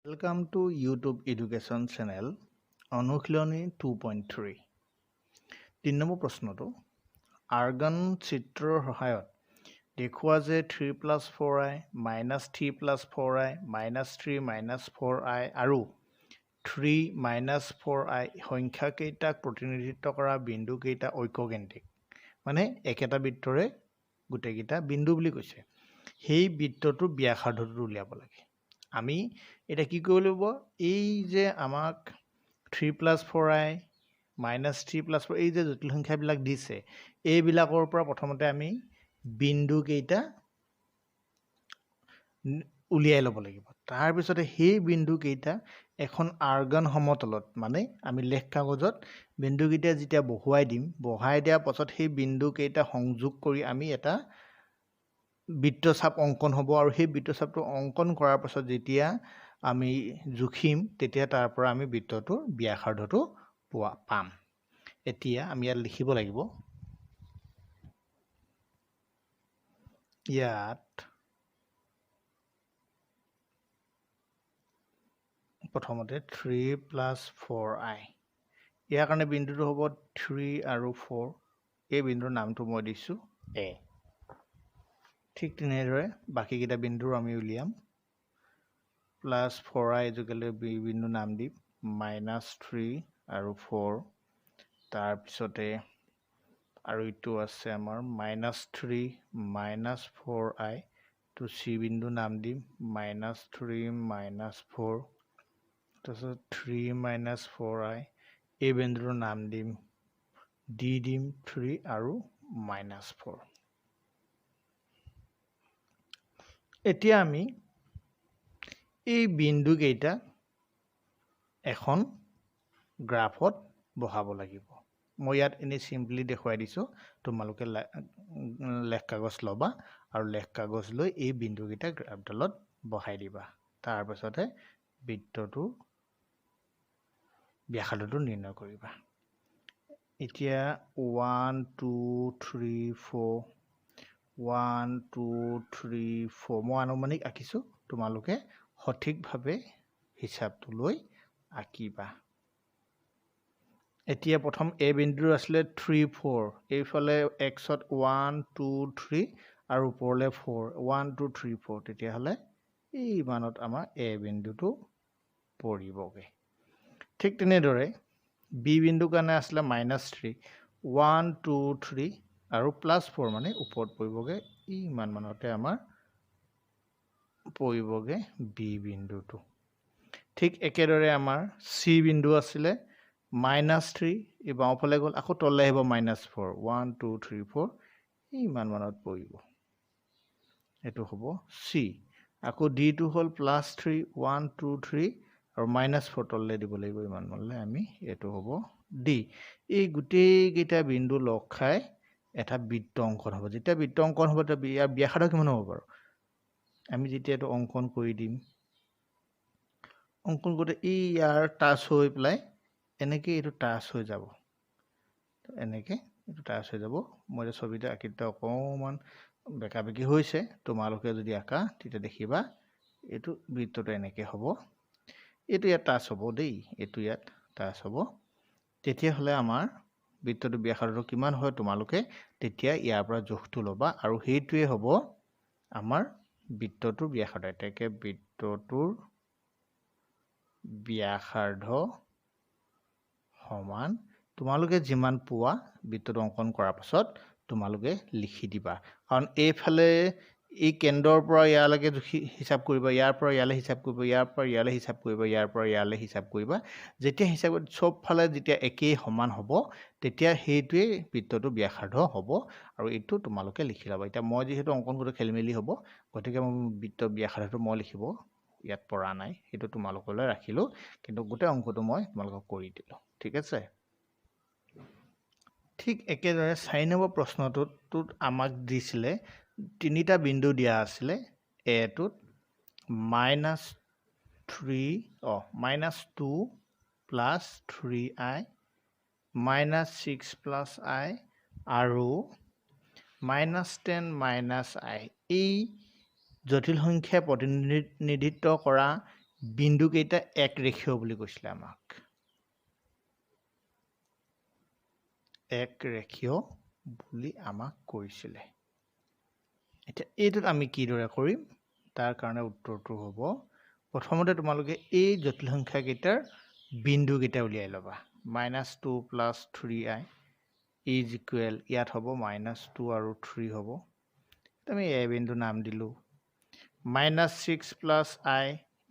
Welcome to YouTube Education Channel অনুশীলনী 2.3 3 number প্ৰশ্নটো argan চিত্ৰৰ সহায়ত দেখুৱা যে 3 + 4i - 3 + 4i - 3 - 4i আৰু 3 - 4i সংখ্যা কেইটাক প্ৰতিনিধিত্ব কৰা বিন্দু কেইটা ঐককেন্দ্ৰিক মানে একেটা বৃত্তৰে গোটেইকেইটা বিন্দু বুলি কৈছে সেই বৃত্তটোৰ ব্যাসাৰ্ধটো উলিয়াব লাগে আমি এটা কি কৰিব লাগিব এই যে আমাক 3 + 4i - 3 + 4 এই যে জটিল সংখ্যাবিলাক দিছে এইবিলাকৰ পৰা প্ৰথমতে আমি বিন্দু কেইটা উলিয়াই ল'ব লাগিব তাৰ পিছতে সেই বিন্দু কেইটা এখন আৰ্গান সমতলত মানে আমি লেখ কাগজত বিন্দু কেইটা যেতিয়া বহুৱাই দিম বহাই দিয়াৰ পাছত সেই বিন্দু কেইটা সংযোগ কৰি আমি এটা বৃত্তচাপ অঙ্কন হ'ব আৰু সেই বৃত্তচাপটো অঙ্কন কৰাৰ পাছত যেতিয়া আমি জুখিম তেতিয়া তাৰ পৰা আমি বৃত্তটোৰ ব্যাসাৰ্ধটো পাম এতিয়া আমি ইয়াত লিখিব লাগিব ইয়াত প্ৰথমতে 3 + 4i ইয়াৰ কাৰণে বিন্দুটো হ'ব 3 আৰু 4 এই বিন্দুৰ নামটো মই দিছোঁ a ঠিক তেনেদৰে বাকিকেইটা বিন্দুৰ আমি উলিয়াম +4i যোগেলে বিন্দু নাম দিম -3 আৰু 4 তাৰপিছতে আৰু ইটো আছে আমাৰ -3 - 4i তো c বিন্দু নাম দিম -3 - 4 তাৰপিছত 3 - 4i এই বিন্দুৰ নাম দিম d দিম 3 আৰু -4 এতিয়া আমি এই বিন্দু কেইটা এখন গ্ৰাফত বহাব লাগিব মই ইয়াত এনে সিম্পলি দেখুৱাই দিছোঁ তোমালোকে লেখ কাগজ ল'বা আৰু লেখ কাগজ লৈ এই বিন্দু কেইটা গ্ৰাফডালত বহাই দিবা তাৰ পাছতে বৃত্তটো ব্যাসাৰ্ধটো নিৰ্ণয় কৰিবা এতিয়া 1 2 3 4 1 2 3 4 মই আনুমানিক আঁকিছোঁ তোমালোকে সঠিকভাৱে হিচাপটো লৈ আঁকিবা এতিয়া প্ৰথম এ বিন্দু আছিলে 3 4 এইফালে এক্সত 1 2 3 আৰু ওপৰলে 4 1 2 3 4 তেতিয়াহ'লে এই মানত আমাৰ এ বিন্দুটো পৰিবগে ঠিক তেনেদৰে বি বিন্দুৰ কাৰণে আছিলে -3 1 2 3 আৰু +4 মানে ওপৰত পৰিবগে ইমান মানতে আমাৰ পৰিবগে বি বিন্দুটো ঠিক একেদৰে আমাৰ চি বিন্দু আছিলে -3 এই বাওঁফালে গ'ল আকৌ তললৈ আহিব -4 1 2 3 4 ইমান মানত পৰিব এইটো হ'ব চি আকৌ ডিটো হ'ল +3 1 2 3 আৰু -4 তললৈ দিব লাগিব ইমান মানলৈ আমি এইটো হ'ব ডি এই গোটেইকেইটা বিন্দু লগ খাই এটা বৃত্ত অঙ্কন হ'ব যেতিয়া বৃত্ত অঙ্কন হ'ব তেতিয়া ইয়াৰ ব্যাসাৰ্ধ কিমান হ'ব বাৰু আমি যেতিয়া এইটো অঙ্কন কৰি দিম অঙ্কন কৰোঁতে এই ইয়াৰ টাচ হৈ পেলাই এনেকৈ এইটো টাচ হৈ যাব এনেকৈ এইটো টাচ হৈ যাব মই যে ছবিটো আঁকিতে অকণমান বেকাবেকি হৈছে তোমালোকে যদি আঁকা তেতিয়া দেখিবা এইটো বৃত্তটো এনেকৈ হ'ব এইটো ইয়াত টাচ হ'ব দেই এইটো ইয়াত টাচ হ'ব তেতিয়াহ'লে আমাৰ বৃত্তটো ব্যাসাৰ্ধটো কিমান হয় তোমালোকে তেতিয়া ইয়াৰ পৰা জোখটো ল'বা আৰু সেইটোৱে হ'ব আমাৰ বৃত্তটোৰ ব্যাসাৰ্ধ এতেকে বৃত্তটোৰ ব্যাসাৰ্ধ সমান তোমালোকে যিমান পোৱা বৃত্তটো অঙ্কন কৰাৰ পাছত তোমালোকে লিখি দিবা কাৰণ এইফালে এই কেন্দ্ৰৰ পৰা ইয়ালৈকে হিচাপ কৰিবা ইয়াৰ পৰা ইয়ালৈ হিচাপ কৰিবা ইয়াৰ পৰা ইয়ালৈ হিচাপ কৰিবা ইয়াৰ পৰা ইয়ালৈ হিচাপ কৰিবা যেতিয়া হিচাপ সব ফালে যেতিয়া একেই সমান হ'ব তেতিয়া সেইটোৱে বৃত্তটো ব্যাসাৰ্ধ হ'ব আৰু এইটো তোমালোকে লিখি ল'বা এতিয়া মই যেহেতু অঙ্কন কৰোঁতে খেলিমেলি হ'ব গতিকে মই বৃত্ত ব্যাসাৰ্ধটো মই লিখিব ইয়াত পৰা নাই সেইটো তোমালোকলৈ ৰাখিলোঁ কিন্তু গোটেই অঙ্কটো মই তোমালোকক কৰি দিলোঁ ঠিক আছে ঠিক একেদৰে 4 নম্বৰ প্ৰশ্নটোত আমাক দিছিলে তিনিটা বিন্দু দিয়া আছিলে এটোত -2 + 3i -6 + i আৰু -10 - i এই জটিল সংখ্যা প্ৰতিনিধিত্ব কৰা বিন্দুকেইটা একৰেখীয় বুলি কৈছিলে আমাক একৰেখীয় বুলি আমাক কৈছিলে এতিয়া এইটোত আমি কিদৰে কৰিম তাৰ কাৰণে উত্তৰটো হ'ব প্ৰথমতে তোমালোকে এই জটিল সংখ্যা কেইটাৰ বিন্দুকেইটা উলিয়াই ল'বা -2 + 3i is equal ইয়াত হ'ব -2 আৰু 3 হ'ব আমি a বিন্দু নাম দিলো -6 + i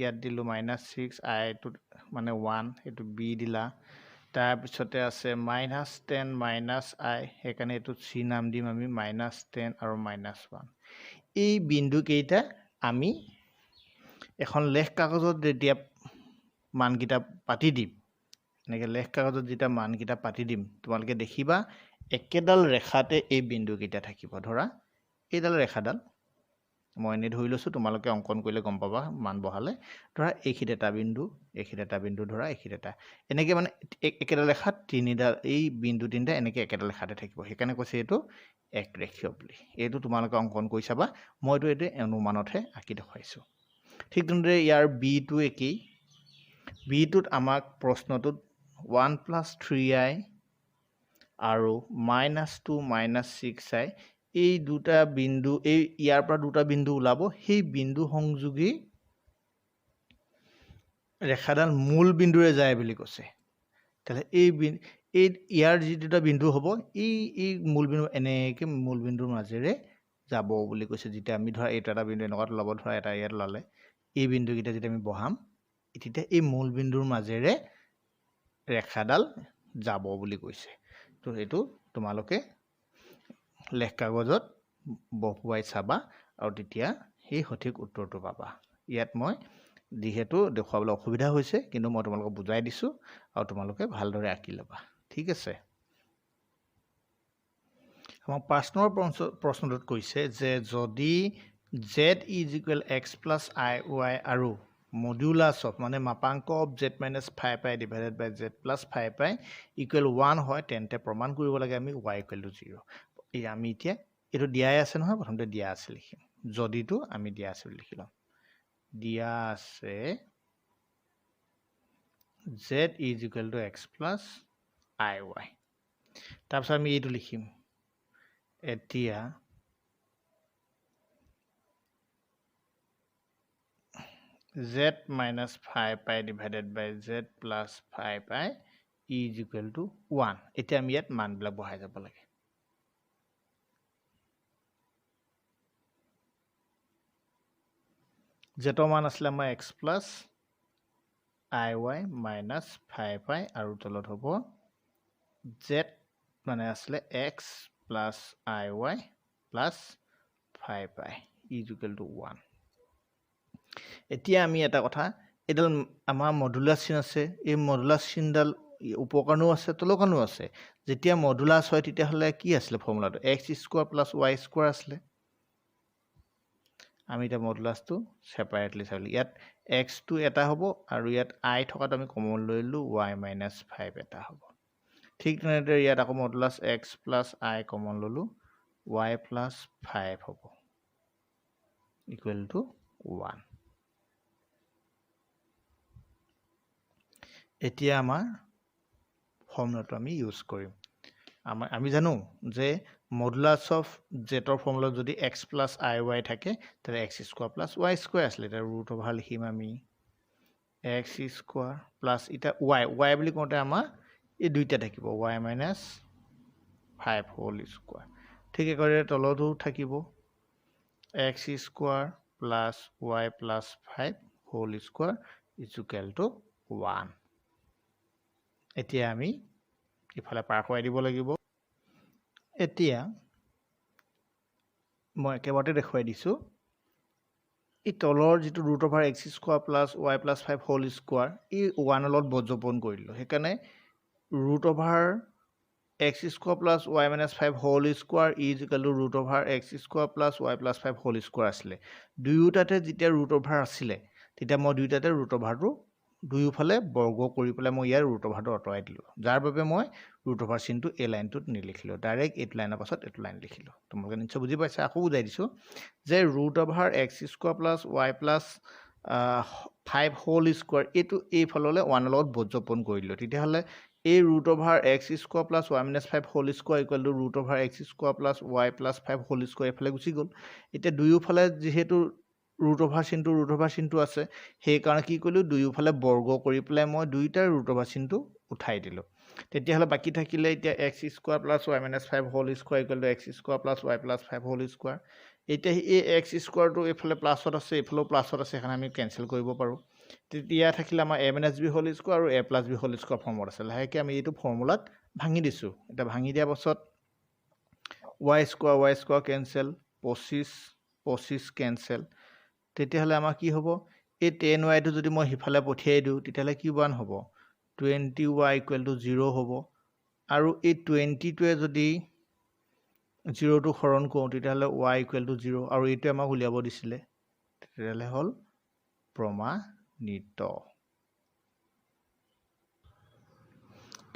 ইয়াত দিলো -6 i টো মানে 1 এটো b দিলা তাৰ পিছতে আছে -10 - i সেইকাৰণে এটো c নাম দিম আমি -10 আৰু -1 এই বিন্দু কেইটা আমি এখন লেখ কাগজত যেতিয়া মানকিটা পাতি দিম এনেকৈ লেখ কাগজত যেতিয়া মানকিটা পাতি দিম তোমালোকে দেখিবা একেডাল ৰেখাতে এই বিন্দু কেইটা থাকিব ধৰা এইডাল ৰেখাডাল মই এনে ধৰি লৈছো তোমালোকে অঙ্কন কৰিলে গম পাবা মান বহালে ধৰা এইখিত এটা বিন্দু ধৰা এইখিত এটা এনেকৈ মানে একেডাল ৰেখাত তিনিডাল এই বিন্দু তিনিটা এনেকৈ একেডাল ৰেখাতে থাকিব সেইকাৰণে কৈছে এইটো একৰেখীয় বুলি এইটো তোমালোকে অঙ্কন কৰি চাবা মইতো এইটো অনুমানতহে আঁকি দেখুৱাইছো ঠিক তেনেদৰে ইয়াৰ b টো একেই b টোত আমাক প্ৰশ্নটোত 1 + 3i আৰু -2 - 6i এই দুটা বিন্দু এই ইয়াৰ পৰা দুটা বিন্দু ওলাব সেই বিন্দু সংযোগী ৰেখাডাল মূল বিন্দুৰে যায় বুলি কৈছে তাহলে এই ইয়াৰ যি দুটা বিন্দু হ'ব এই মূল বিন্দু এনেকৈ মূল বিন্দুৰ মাজেৰে যাব বুলি কৈছে যেতিয়া আমি ধৰা এটা বিন্দু এনেকুৱা ল'ব ধৰা এটা ইয়াত ল'লে এই বিন্দুকেইটা যেতিয়া আমি বহাম তেতিয়া এই মূল বিন্দুৰ মাজেৰে ৰেখাডাল যাব বুলি কৈছে তো এইটো তোমালোকে লেখ কাগজত বহুৱাই চাবা আৰু তেতিয়া সেই সঠিক উত্তৰটো পাবা ইয়াত মই যিহেতু দেখুৱাবলৈ অসুবিধা হৈছে কিন্তু মই তোমালোকক বুজাই দিছো আৰু তোমালোকে ভালদৰে আঁকি ল'বা ঠিক আছে আমাৰ 5 নম্বৰ প্ৰশ্নটোত কৈছে যে যদি z = x + iy আৰু মডুলাছ অফ মানে মাপাংক of z - 5i divided by z + 5i = 1 হয় তেন্তে প্ৰমাণ কৰিব লাগে আমি y = 0 এই আমি এতিয়া এটো দিয়াই আছে নহয় প্ৰথমতে দিয়া আছে লিখিম যদিটো আমি দিয়া আছে লিখি লম দিয়া আছে z = x + iy তাৰপিছত আমি এইটো লিখিম এতিয়া z - 5i divided by z + 5i = 1 এতিয়া আমি ইয়াত মানবিলাক বহাই যাব লাগে z মান আসলে আমাৰ x + iy - 5i আৰু তলত হ'ব z মানে আসলে x + iy + 5i = 1 এতিয়া আমি এটা কথা এডাল আমাৰ মডুলাছ চিন আছে এই মডুলাছ চিনডাল উপকৰণও আছে তলকৰণও আছে যেতিয়া মডুলাছ হয় তেতিয়া হলে কি আছিল ফৰ্মুলাটো x² + y² আছিল আমি এটা মডুলাছটো সেপাৰেটলি চাইলো ইয়াত x টো এটা হ'ব আৰু ইয়াত i থকাটো আমি কমন লৈলো y - 5 এটা হ'ব ঠিক তেনেদৰে ইয়াত আকৌ মডুলাছ x + i কমন ললো y + 5 হ'ব = 1 এতিয়া আমাৰ ফৰ্মুলাটো আমি ইউজ কৰিম আমি জানো যে মডুলাছ অফ z ৰ ফৰ্মুলা যদি x + iy থাকে তাহলে x² + y² আছিল এটা √/ লিখিম আমি x² + এটা y বুলি কোতে আমাৰ এই দুইটা থাকিব y - 5 হোল² ঠিক একেদৰে তলতো থাকিব x² + y + 5 হোল² = 1 এতিয়া আমি ইফালে পাৰ কৰি দিব লাগিব এতিয়া মই একেবাৰতে দেখুৱাই দিছো এই তলৰ যিটো √x² + y + 5 হোল² এই 1 লগত বজ্ৰপূৰণ কৰিলো সেইকাৰণে √x² + y - 5 হোল² = √x² + y + 5 হোল² আছিলে দুয়োটাতে যেতিয়া √/ আছিলে তেতিয়া মই দুয়োটাতে √/টো দুয়োফালে বৰ্গ কৰি পেলাই মই ইয়াৰ √/টো অতৰাই দিলো যাৰ বাবে মই √/ চিনটো এই লাইনটোত নিলিখিলো ডাইৰেক্ট এই লাইনৰ পাছত এইটো লাইন লিখিলো তোমালোকে নিশ্চয় বুজি পাইছা আকৌ বুজাই দিছো যে √x² + y + 5 হোল স্কোৱাৰ এইটো এইফাললৈ 1 লগত বজ্ৰপন কৰিলোঁ তেতিয়াহ'লে এই root over x square plus y minus 5 whole square equal to root over x square plus y plus 5 whole square এইফালে গুচি গ'ল এতিয়া দুয়োফালে যিহেতু ৰুট অভাৰ চিনটো আছে সেইকাৰণে কি কৰিলোঁ দুয়োফালে বৰ্গ কৰি পেলাই মই দুয়োটাৰ ৰুট অভাৰ চিনটো উঠাই দিলোঁ তেতিয়াহ'লে বাকী থাকিলে এতিয়া x square plus y minus 5 whole square equal to x square plus y plus 5 whole square এতিয়া এই এক্স স্কোৱাৰটো এইফালে প্লাছত আছে এইফালেও প্লাছত আছে সেইকাৰণে আমি কেঞ্চেল কৰিব পাৰোঁ তেতিয়া থাকিলে আমাৰ এ মাইনাছ বি হোল স্কোৱাৰ আৰু A plus B whole square ফৰ্মত আছে লাহেকৈ আমি এইটো ফৰ্মুলাত ভাঙি দিছোঁ এতিয়া ভাঙি দিয়াৰ পাছত ৱাই স্কোৱাৰ কেঞ্চেল 25 কেঞ্চেল তেতিয়াহ'লে আমাৰ কি হ'ব এই 10y যদি মই সিফালে পঠিয়াই দিওঁ তেতিয়াহ'লে কি ৱান হ'ব 20y ইকুৱেল টু 0 হ'ব আৰু এই 20টোৱে যদি 0টো হৰণ কৰোঁ তেতিয়াহ'লে y ইকুৱেল টু 0 আৰু এইটোৱে আমাক উলিয়াব দিছিলে তেতিয়াহ'লে হ'ল প্ৰমাণিত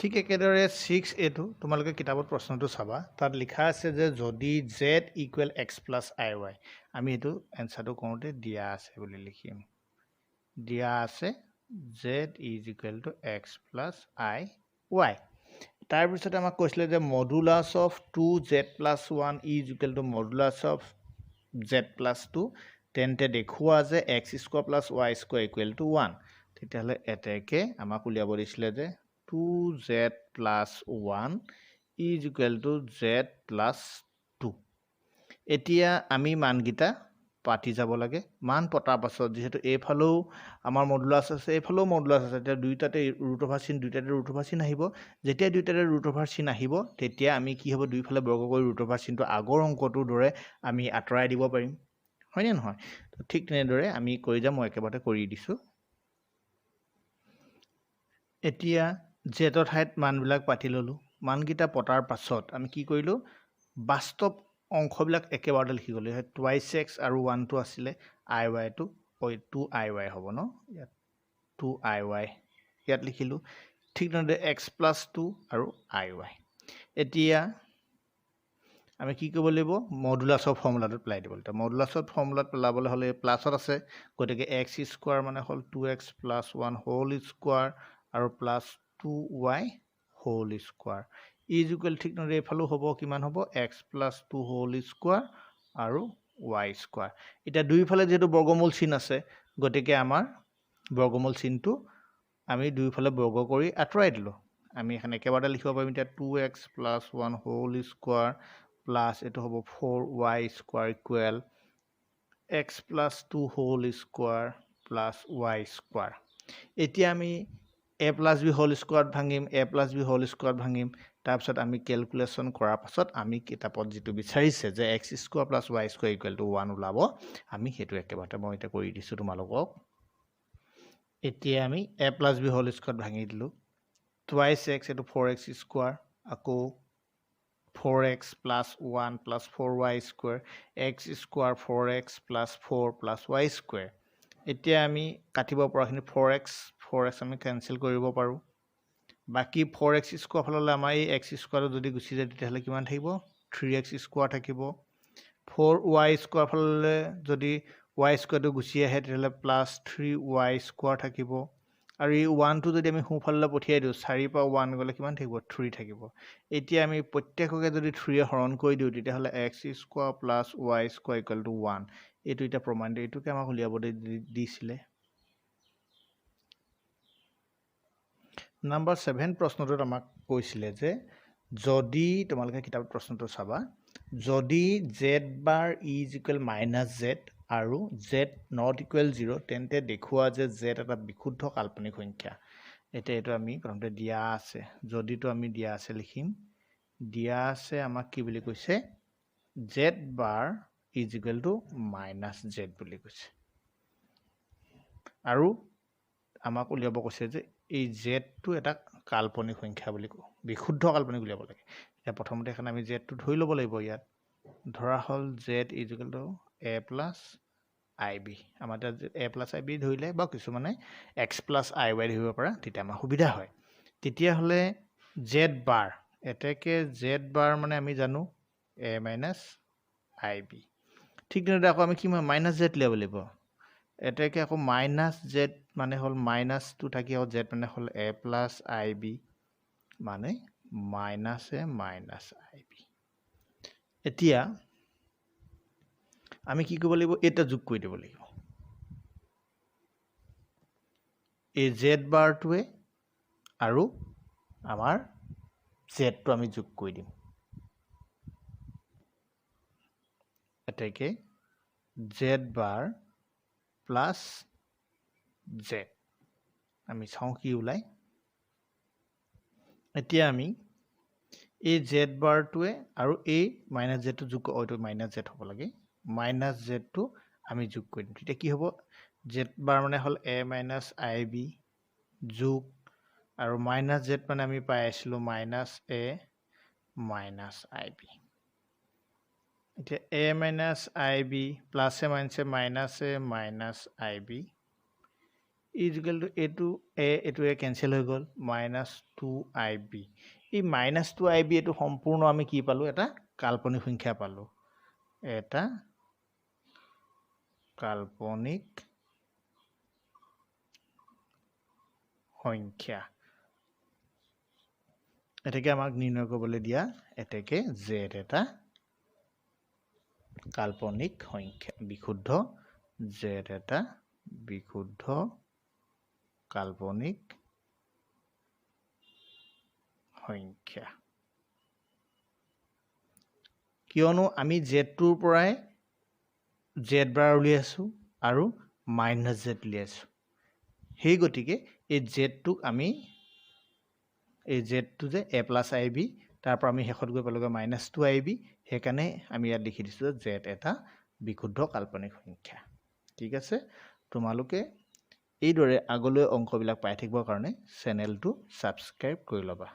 ঠিক একেদৰে 6a তোমালোকে কিতাপত প্ৰশ্নটো চাবা তাত লিখা আছে যে যদি z equal x plus I Y আমি এইটো এনচাৰটো কৰোঁতে দিয়া আছে বুলি লিখিম দিয়া আছে z is equal two x plus I Y তাৰপিছতে আমাক কৈছিলে যে modulus of 2z plus 1 is equal two modulus of z plus 2 তেন্তে দেখুওৱা যে x square plus Y square equal two 1 তেতিয়াহ'লে এতেকে আমাক উলিয়াব দিছিলে যে 2z plus 1 is equal two z plus 2 এতিয়া আমি মানকেইটা পাতি যাব লাগে মান পতাৰ পাছত যিহেতু এইফালেও আমাৰ মডুলাছ আছে এইফালেও মডুলাছ আছে এতিয়া দুইটাতে ৰুট অভাৰ চিন আহিব যেতিয়া দুইটাতে ৰুট অভাৰ চিন আহিব তেতিয়া আমি কি হ'ব দুইফালে বৰ্গ কৰি ৰুট অভাৰ চিনটো আগৰ অংকটোৰ দৰে আমি আঁতৰাই দিব পাৰিম হয়নে নহয় ঠিক তেনেদৰে আমি কৰি যাম মই একেবাৰতে কৰি দিছোঁ এতিয়া জেটৰ ঠাইত মানবিলাক পাতি ল'লোঁ মানকেইটা পতাৰ পাছত আমি কি কৰিলোঁ বাস্তৱ অংশবিলাক একেবাৰতে লিখি গ'লোঁ ইয়াত 2x আৰু 1টো আছিলে আই ৱাইটো 2iy হ'ব ন ইয়াত 2iy ইয়াত লিখিলোঁ ঠিক তেনেদৰে x প্লাছ 2 আৰু iy এতিয়া আমি কি কৰিব লাগিব মডুলাছৰ ফৰ্মুলাটো পেলাই দিব লাগিব মডুলাছৰ ফৰ্মুলাত পেলাবলৈ হ'লে প্লাছত আছে গতিকে x স্কোৱাৰ মানে হ'ল 2x প্লাছ 1 হোল স্কোৱাৰ আৰু plus 2y whole square is equal ঠিক তেনেদৰে এইফালেও হ'ব কিমান হ'ব x প্লাছ 2 হোল স্কোৱাৰ আৰু y স্কোৱাৰ এতিয়া দুইফালে যিহেতু বৰ্গমূল চিন আছে গতিকে আমাৰ বৰ্গমূল চিনটো আমি দুইফালে বৰ্গ কৰি আঁতৰাই দিলোঁ আমি এখানে একেবাৰতে লিখিব পাৰিম এতিয়া 2x plus 1 whole square plus এইটো হ'ব 4y square equal x plus 2 whole square plus y square এতিয়া আমি a প্লাছ বি হোল স্কোৱাৰত ভাঙিম তাৰপিছত আমি কেলকুলেশ্যন কৰাৰ পাছত আমি কিতাপত যিটো বিচাৰিছে যে x square plus y square equal two 1 ওলাব আমি সেইটো একেবাৰতে মই এতিয়া কৰি দিছোঁ তোমালোকক এতিয়া আমি a প্লাছ বি হোল স্কোৱাৰত ভাঙি দিলোঁ 2x এইটো 4x স্কোৱাৰ আকৌ 4x plus 1 plus 4y square x square 4x plus 4 plus y square এতিয়া আমি কাটিব পৰাখিনি 4x আমি কেঞ্চেল কৰিব পাৰোঁ বাকি 4x স্কোৱাৰ ফাললৈ আমাৰ এই x স্কোৱাৰটো যদি গুচি যায় তেতিয়াহ'লে কিমান থাকিব 3x স্কোৱাৰ থাকিব 4y স্কোৱাৰ ফাললৈ যদি y স্কোৱাৰটো গুচি আহে তেতিয়াহ'লে প্লাছ 3y স্কোৱাৰ থাকিব আৰু এই 1টো যদি আমি সোঁফাললৈ পঠিয়াই দিওঁ 4 পৰা 1 গ'লে কিমান থাকিব 3 থাকিব এতিয়া আমি প্ৰত্যেককে যদি 3 হৰণ কৰি দিওঁ তেতিয়াহ'লে x square plus y square equal two 1 এইটো এতিয়া প্ৰমাণিত এইটোকে আমাক উলিয়াব দিছিলে নাম্বাৰ 7 প্ৰশ্নটোত আমাক কৈছিলে যে যদি তোমালোকে কিতাপত প্ৰশ্নটো চাবা যদি z bar is equal minus z আৰু z নট ইকুৱেল 0 তেন্তে দেখুওৱা যে z এটা বিশুদ্ধ কাল্পনিক সংখ্যা এতিয়া এইটো আমি প্ৰথমতে দিয়া আছে যদিটো আমি দিয়া আছে লিখিম দিয়া আছে আমাক কি বুলি কৈছে z bar is equal two minus z বুলি কৈছে আৰু আমাক উলিয়াব কৈছে যে এই জেডটো এটা কাল্পনিক সংখ্যা বুলি কওঁ বিশুদ্ধ কাল্পনিক উলিয়াব লাগে এতিয়া প্ৰথমতে এখানে আমি জেডটো ধৰি ল'ব লাগিব ইয়াত ধৰা হ'ল Z is equal to A plus I B আমাৰ তাত এ প্লাছ আই বি ধৰিলে বা কিছুমানে এক্স প্লাছ আই ৱাই ধৰিব পৰা তেতিয়া আমাৰ সুবিধা হয় তেতিয়াহ'লে জেড বাৰ এতেকে জেড বাৰ মানে আমি জানো এ মাইনাছ আই বি ঠিক তেনেদৰে আকৌ আমি কি মাইনাছ জেড উলিয়াব লাগিব এটাকে আকৌ মাইনাছ জেড মানে হ'ল মাইনাছটো থাকি আকৌ জেড মানে হ'ল এ প্লাছ আই বি মানে মাইনাছ এ মাইনাছ আই বি। এতিয়া আমি কি কৰিব লাগিব, এটা যোগ কৰি দিব লাগিব। এই জেড বাৰটোৱে আৰু আমাৰ জেডটো আমি যোগ কৰি দিম। এটাকে জেড বাৰ প্লাছ জেড আমি চাওঁ কি ওলায়। এতিয়া আমি এই জেড বাৰটোৱে আৰু এই মাইনাছ জেডটো যোগ এইটো মাইনাছ জেড হ'ব লাগে, মাইনাছ জেডটো আমি যোগ কৰি দিম। তেতিয়া কি হ'ব, জেড বাৰ মানে হ'ল এ মাইনাছ আই বি যোগ আৰু মাইনাছ জেড মানে আমি পাই আছিলোঁ মাইনাছ এ মাইনাছ আই বি। এতিয়া এ মাইনাছ আই বি প্লাছে মাইনাছে মাইনাছ এ মাইনাছ আই বি ইজিকেল টু এইটো এ কেঞ্চেল হৈ গ'ল, মাইনাছ 2IB। এই মাইনাছ 2IB এইটো সম্পূৰ্ণ আমি কি পালোঁ, এটা কাল্পনিক সংখ্যা পালোঁ। এটা কাল্পনিক সংখ্যা। এটাকে আমাক নিৰ্ণয় কৰিবলৈ দিয়া, এটাকে জেড এটা কাল্পনিক সংখ্যা, বিশুদ্ধ জেড এটা বিশুদ্ধ কাল্পনিক সংখ্যা। কিয়নো আমি জেডটোৰ পৰাই জেড বাৰ উলিয়াইছোঁ আৰু মাইনাছ জেড উলিয়াইছোঁ, সেই গতিকে এই জেডটোক আমি এই জেডটো যে এ প্লাছ আই বি তাৰ পৰা আমি শেষত গৈ পালোগৈ মাইনাছ 2IB, সেইকাৰণে আমি ইয়াত লিখি দিছোঁ যে জেড এটা বিশুদ্ধ কাল্পনিক সংখ্যা। ঠিক আছে, তোমালোকে এইদৰে আগলৈ অংকবিলাক পাই থাকিবৰ কাৰণে চেনেলটো ছাবস্ক্ৰাইব কৰি ল'বা।